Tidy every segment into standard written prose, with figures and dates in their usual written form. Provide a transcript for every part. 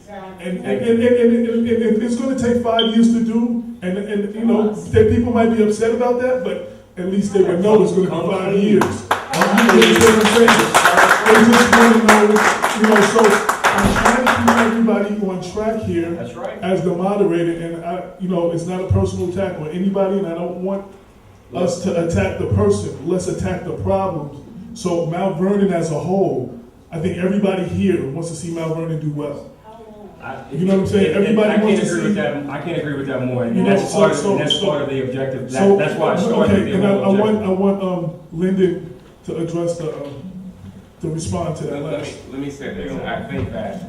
And it's going to take 5 years to do, and you know, that people might be upset about that, but at least they would know it's going to be 5 years. You know what I'm saying? They just want to know, you know, so I'm trying to keep everybody on track here. That's right. As the moderator, and you know, it's not a personal attack on anybody, and I don't want us to attack the person. Let's attack the problems. So Mount Vernon as a whole, I think everybody here wants to see Mount Vernon do well. You know what I'm saying? Everybody wants to see. I can't agree with that more. And You know, that's part of the objective. That's why I started. Okay, and I want Lyndon to address to respond to that. Let me say this. I think that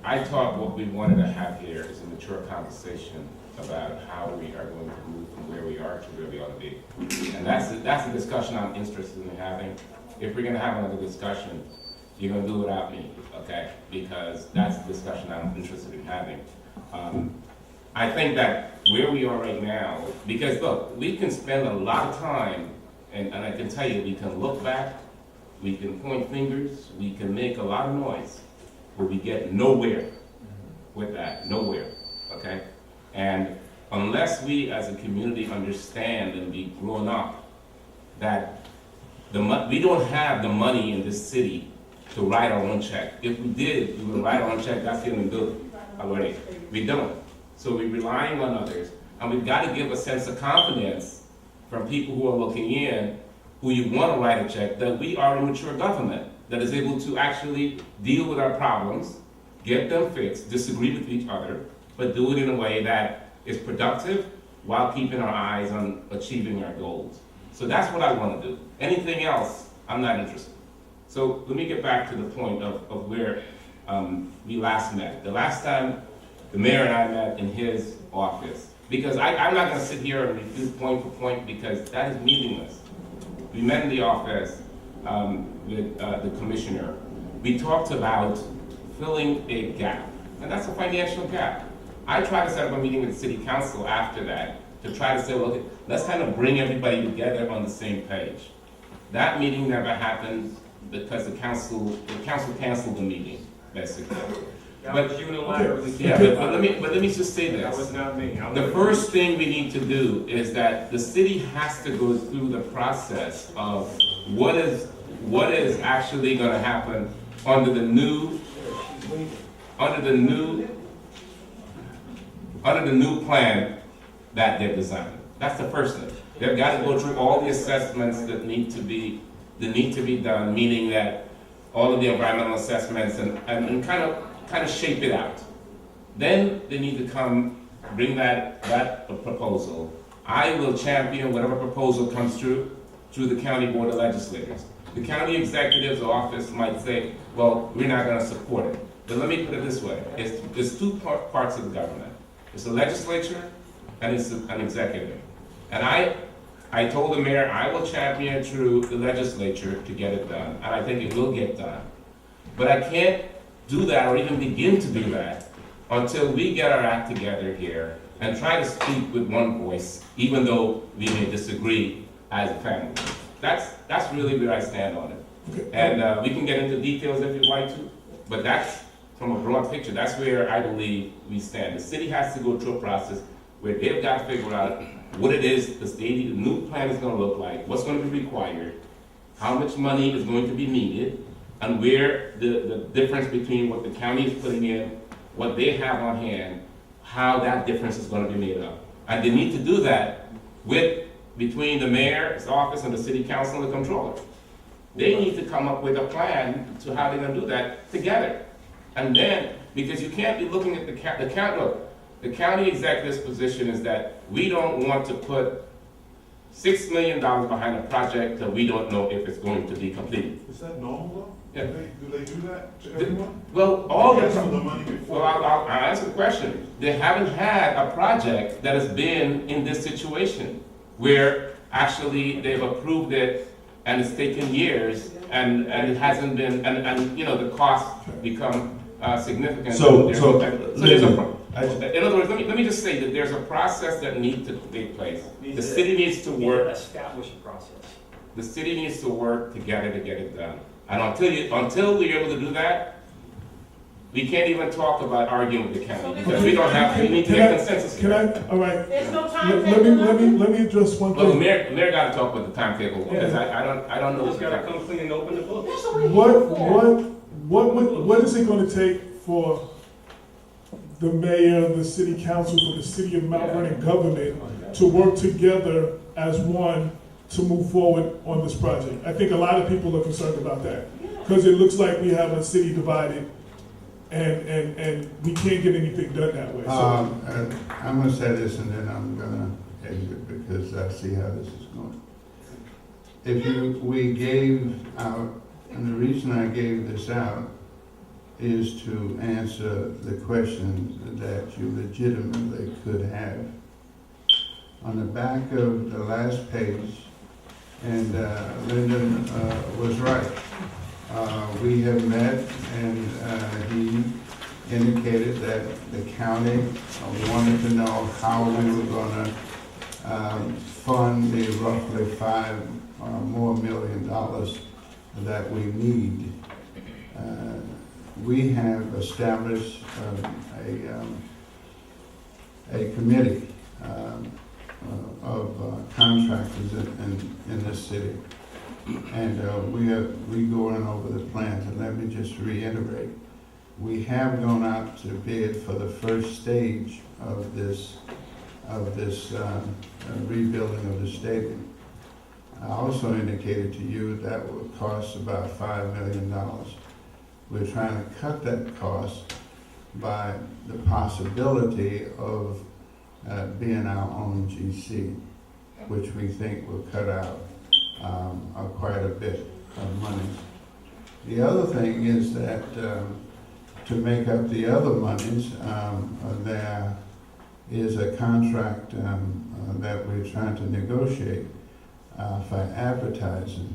I thought what we wanted to have here is a mature conversation about how we are going to move from where we are to where we ought to be. And that's the discussion I'm interested in having. If we're going to have another discussion, you're going to do it without me, okay? Because that's the discussion I'm interested in having. I think that where we are right now, because look, we can spend a lot of time, and I can tell you, we can look back, we can point fingers, we can make a lot of noise, but we get nowhere with that, nowhere, okay? And unless we as a community understand and be grown up that we don't have the money in this city to write our own check. If we did, we would write our own check, that's in the building already. We don't. So we're relying on others, and we've got to give a sense of confidence from people who are looking in, who you want to write a check, that we are a mature government that is able to actually deal with our problems, get them fixed, disagree with each other, but do it in a way that is productive while keeping our eyes on achieving our goals. So that's what I want to do. Anything else, I'm not interested. So let me get back to the point of where we last met. The last time the mayor and I met in his office, because I'm not going to sit here and refute point for point because that is meaningless. We met in the office with the commissioner. We talked about filling a gap, and that's a financial gap. I tried to set up a meeting with the city council after that to try to say, look, let's kind of bring everybody together on the same page. That meeting never happened because the council canceled the meeting, basically. But unilaterally. Yeah, but let me just say this. That was not me. The first thing we need to do is that the city has to go through the process of what is actually going to happen under the new plan that they're designing. That's the first thing. They've got to go through all the assessments that need to be done, meaning that all of the environmental assessments and kind of shape it out. Then they need to bring that proposal. I will champion whatever proposal comes through the county board of legislators. The county executive's office might say, well, we're not going to support it. But let me put it this way. There's two parts of the government. It's the legislature and it's an executive. And I told the mayor I will champion through the legislature to get it done. And I think it will get done. But I can't do that or even begin to do that until we get our act together here and try to speak with one voice, even though we may disagree as a family. That's really where I stand on it. And we can get into details if you'd like to, but that's from a broad picture. That's where I believe we stand. The city has to go through a process where they've got to figure out what it is the new plan is going to look like, what's going to be required, how much money is going to be needed, and where the difference between what the county is putting in, what they have on hand, how that difference is going to be made up. And they need to do that between the mayor's office and the city council and the controller. They need to come up with a plan to how they're going to do that together. And then, because you can't be looking at the county executive's position is that we don't want to put $6 million behind a project that we don't know if it's going to be completed. Is that normal though? Yeah. Do they do that to everyone? Well, all the Cancel the money before. Well, I'll answer the question. They haven't had a project that has been in this situation where actually they've approved it and it's taken years and it hasn't been, and you know, the costs become significant. So there's a in other words, let me just say that there's a process that needs to take place. The city needs to work. Establish a process. The city needs to work together to get it done. And until we're able to do that, we can't even talk about arguing with the county, because we don't have, we need to get consensus. Can I, all right, There's no let timetable. let me address one Well, the thing. mayor gotta talk about the timetable, because I don't know. Just gotta come clean and open the book. That's what we're here for. What is it gonna take for the mayor, the city council, for the city of Mount Vernon government to work together as one to move forward on this project? I think a lot of people are concerned about that, because it looks like we have a city divided, and we can't get anything done that way. So, I'm gonna say this and then I'm gonna exit because I see how this is going. We gave out, and the reason I gave this out is to answer the questions that you legitimately could have. On the back of the last page, and Lyndon was right. We have met, and he indicated that the county wanted to know how we were going to fund the roughly $5 million that we need. We have established a committee of contractors in this city. And we go in over the plans, and let me just reiterate, we have gone out to bid for the first stage of this rebuilding of the stadium. I also indicated to you that will cost about $5 million. We're trying to cut that cost by the possibility of being our own GC, which we think will cut out quite a bit of money. The other thing is that to make up the other monies, there is a contract that we're trying to negotiate for advertising.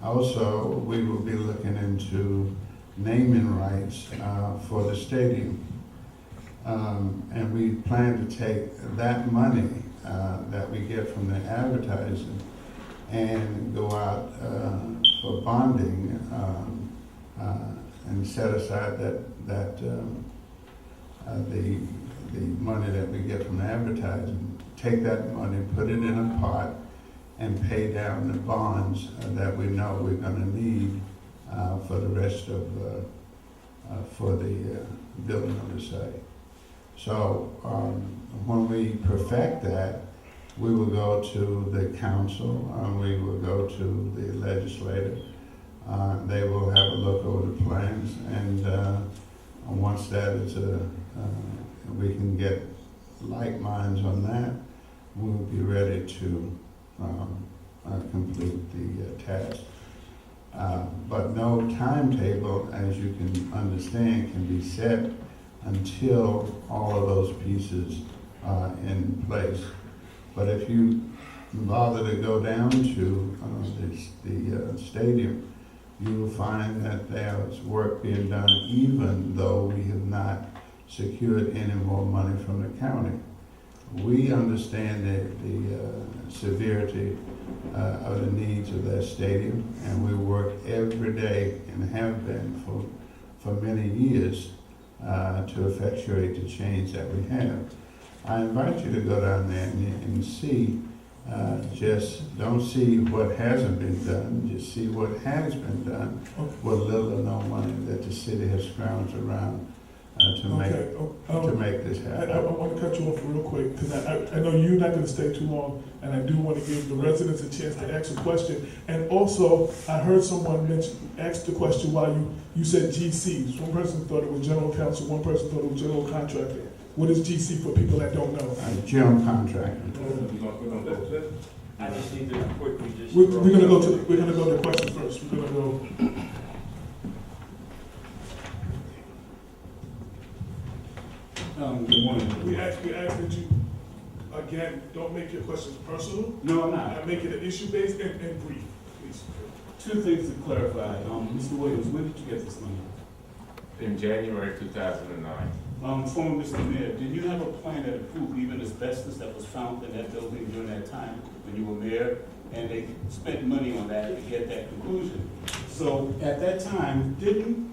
Also, we will be looking into naming rights for the stadium. And we plan to take that money that we get from the advertising and go out for bonding and set aside the money that we get from advertising, take that money, put it in a pot, and pay down the bonds that we know we're going to need for the rest of for the building of the site. So when we perfect that, we will go to the council, we will go to the legislature. They will have a look over the plans, and once that is we can get like minds on that, we'll be ready to complete the task. But no timetable, as you can understand, can be set until all of those pieces are in place. But if you bother to go down to the stadium, you will find that there's work being done even though we have not secured any more money from the county. We understand the severity of the needs of that stadium, and we work every day and have been for many years to effectuate the change that we have. I invite you to go down there and see, just don't see what hasn't been done, just see what has been done with little or no money that the city has scrounged around to make this happen. I want to cut you off real quick, because I know you're not going to stay too long, and I do want to give the residents a chance to ask a question. And also, I heard someone ask the question while you said GCs. One person thought it was general counsel, one person thought it was general contractor. What is GC for people that don't know? General contractor. I just need to quickly just. We're gonna go to the question first. We're gonna go. Good morning. We ask that you, again, don't make your questions personal. No, I'm not. Make it an issue-based and brief, please. Two things to clarify. Mr. Williams, when did you get this money? In January 2009. Former Mr. Mayor, did you have a plan that approved even asbestos that was found in that building during that time when you were mayor? And they spent money on that to get that conclusion. So at that time,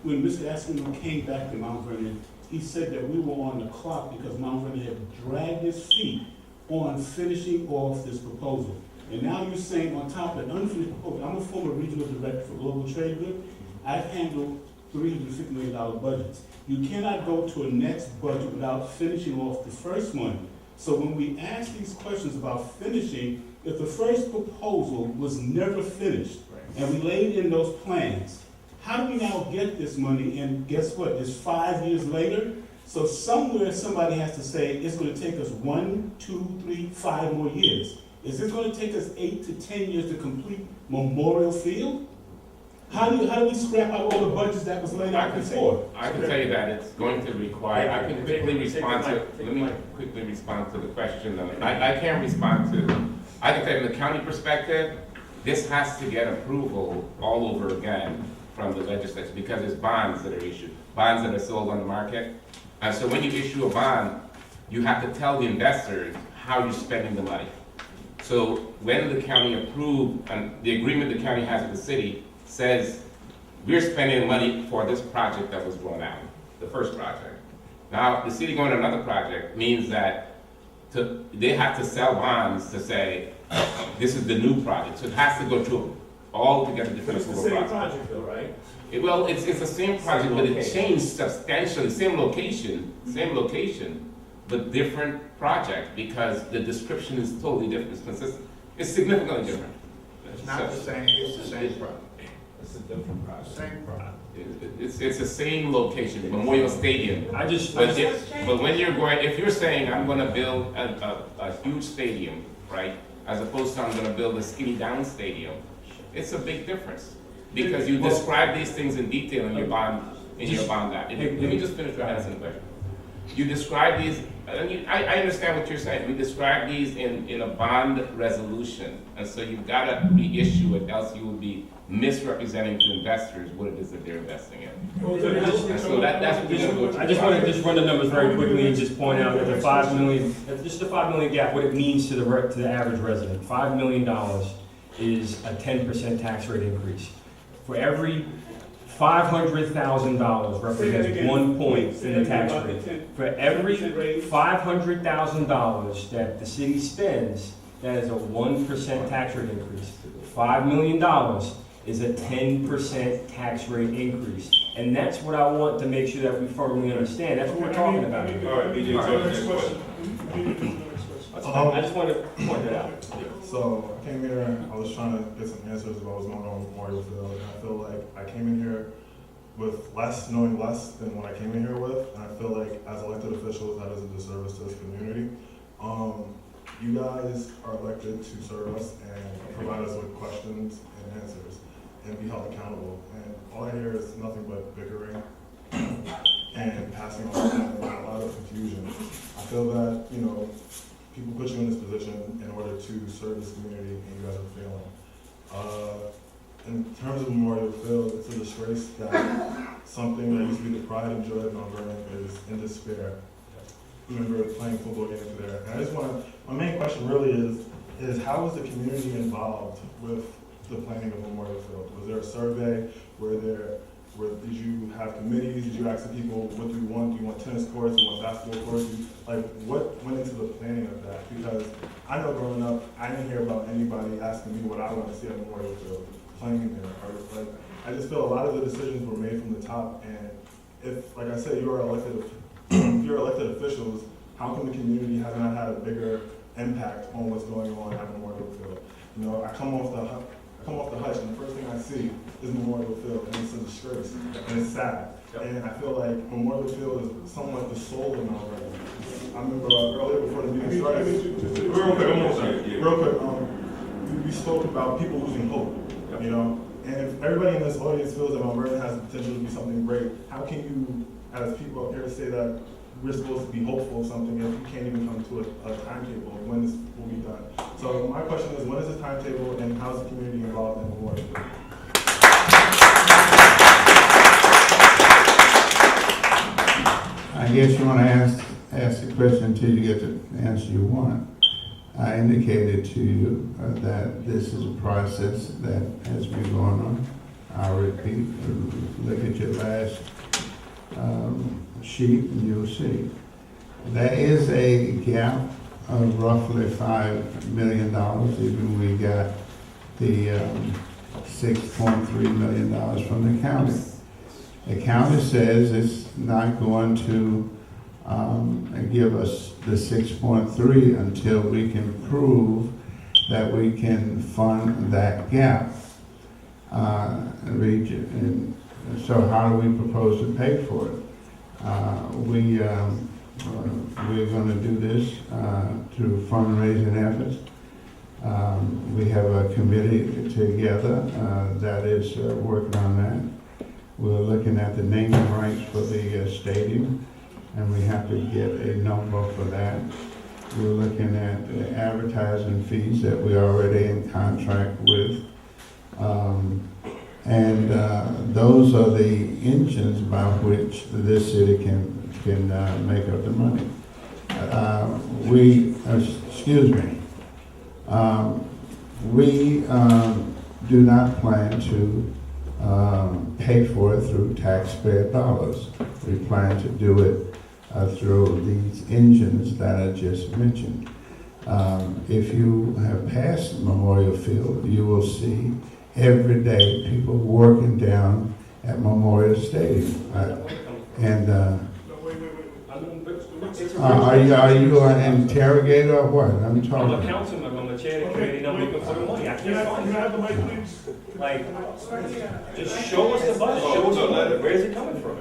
when Mr. Askew came back to Mount Vernon, he said that we were on the clock because Mount Vernon had dragged his feet on finishing off this proposal. And now you're saying on top of an unfinished proposal, I'm a former regional director for Global Trade Group. I've handled $350 million budgets. You cannot go to a next budget without finishing off the first one. So when we ask these questions about finishing, if the first proposal was never finished, and we laid in those plans, how do we now get this money? And guess what? It's 5 years later. So somewhere somebody has to say it's going to take us 1, 2, 3, 5 more years. Is this going to take us 8 to 10 years to complete Memorial Field? How do we scrap out all the budgets that was laid out before? I can tell you that it's going to require, I can quickly respond to, let me quickly respond to the question. I can't respond to, I can tell you from the county perspective, this has to get approval all over again from the legislature because there's bonds that are issued, bonds that are sold on the market. And so when you issue a bond, you have to tell the investors how you're spending the money. So when the county approved, and the agreement the county has with the city says, we're spending money for this project that was drawn out, the first project. Now, the city going to another project means that they have to sell bonds to say, this is the new project. So it has to go through all together to finish the project. though, right? Well, it's the same project, but it changed substantially, same location, but different project, because the description is totally different, it's consistent. It's significantly different. It's not the same, it's the same product. It's a different project. Same product. It's the same location, Memorial Stadium. But when you're going, if you're saying, I'm gonna build a huge stadium, right? As opposed to I'm gonna build a skinny down stadium, it's a big difference. Because you describe these things in detail in your bond app. Let me just finish your answer the question. You describe these, and I understand what you're saying. We describe these in a bond resolution. And so you've gotta reissue it, else you would be misrepresenting to investors what it is that they're investing in. And so that's what we're gonna go to. I just want to just run the numbers very quickly and just point out that the 5 million, just the 5 million gap, what it means to the average resident. $5 million is a 10% tax rate increase. For every $500,000 represents 1 point in the tax rate. For every $500,000 that the city spends, that is a 1% tax rate increase. $5 million is a 10% tax rate increase. And that's what I want to make sure that we firmly understand. That's what we're talking about here. All right, BJ, Next question. I just want to point that out. So I came here, I was trying to get some answers about what's going on with Memorial Field, and I feel like I came in here with knowing less than what I came in here with, and I feel like as elected officials, that is a disservice to this community. You guys are elected to serve us and provide us with questions and answers and be held accountable. And all I hear is nothing but bickering and passing on and a lot of confusion. I feel that, people put you in this position in order to serve this community, and you guys are failing. In terms of Memorial Field, it's a disgrace that something that used to be the pride and joy of Mount Vernon is in despair. I remember playing football games there, and I just my main question really is how was the community involved with the planning of Memorial Field? Was there a survey? Did you have committees? Did you ask the people, what do you want? Do you want tennis courts? Do you want basketball courts? What went into the planning of that? Because I know growing up, I didn't hear about anybody asking me what I want to see at Memorial Field, playing there. I just feel a lot of the decisions were made from the top, and if, like I said, you're elected officials, how come the community has not had a bigger impact on what's going on at Memorial Field? I come off the hutch, and the first thing I see is Memorial Field, and it's a disgrace, and it's sad. And I feel like Memorial Field is somewhat the soul of Mount Vernon. I remember earlier before the meeting started, real quick, we spoke about people losing hope, and if everybody in this audience feels that Mount Vernon has the potential to be something great, how can you, as people up here, say that we're supposed to be hopeful of something if you can't even come to a timetable of when this will be done? So my question is, when is the timetable, and how is the community involved in Memorial? I guess you want to ask the question until you get the answer you want. I indicated to you that this is a process that has been going on. I'll repeat, look at your last sheet and you'll see. There is a gap of roughly $5 million, even we got the $6.3 million from the county. The county says it's not going to give us the 6.3 until we can prove that we can fund that gap region. And so how do we propose to pay for it? We're going to do this through fundraising efforts. We have a committee together that is working on that. We're looking at the naming rights for the stadium, and we have to get a number for that. We're looking at the advertising fees that we're already in contract with. Those are the engines by which this city can make up the money. We do not plan to pay for it through taxpayer dollars. We plan to do it through these engines that I just mentioned. If you have passed Memorial Field, you will see every day people working down at Memorial Stadium. Are you an interrogator or what? I'm I'm a talking. councilman, I'm a chair of the committee, and I'm looking for the money. I Can can't I find have the it. mic, please? Like, just show us the budget, show us the money. Where's it coming from?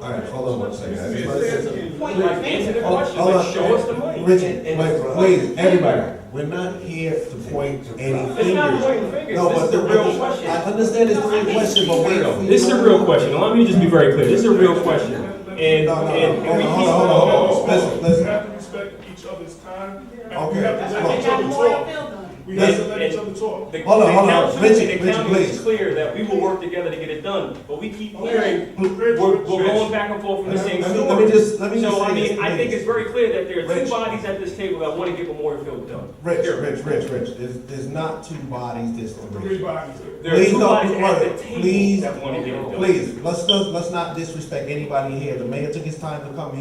All right, hold on one second. Like, answer the question, Hold like, on. show us the money. Richard, wait, please, everybody, we're not here to point any fingers. It's not pointing fingers, No, this but is the real question. I understand it's a real question, but wait. for This is you a to- real question, let me just be very clear, this is a real question. And, No, no, no. and we keep. Hold on. Listen, We listen. have to respect each other's time, and Okay. we have to let each other talk. We have to let each other talk. The Hold on. council- Richard, the county please. is clear that we will work together to get it done, but we keep hearing, Rich, we're Rich, going back and forth from the same Let story. me just So, say I this, mean, I think please. it's very clear that there are two Rich. bodies at this table that want to get Memorial Field done. Rich, there's not two bodies, there's three three. bodies. There are Please two don't- bodies at the please- table that want to get it done. Please, let's not disrespect anybody here. The mayor took his time to come here.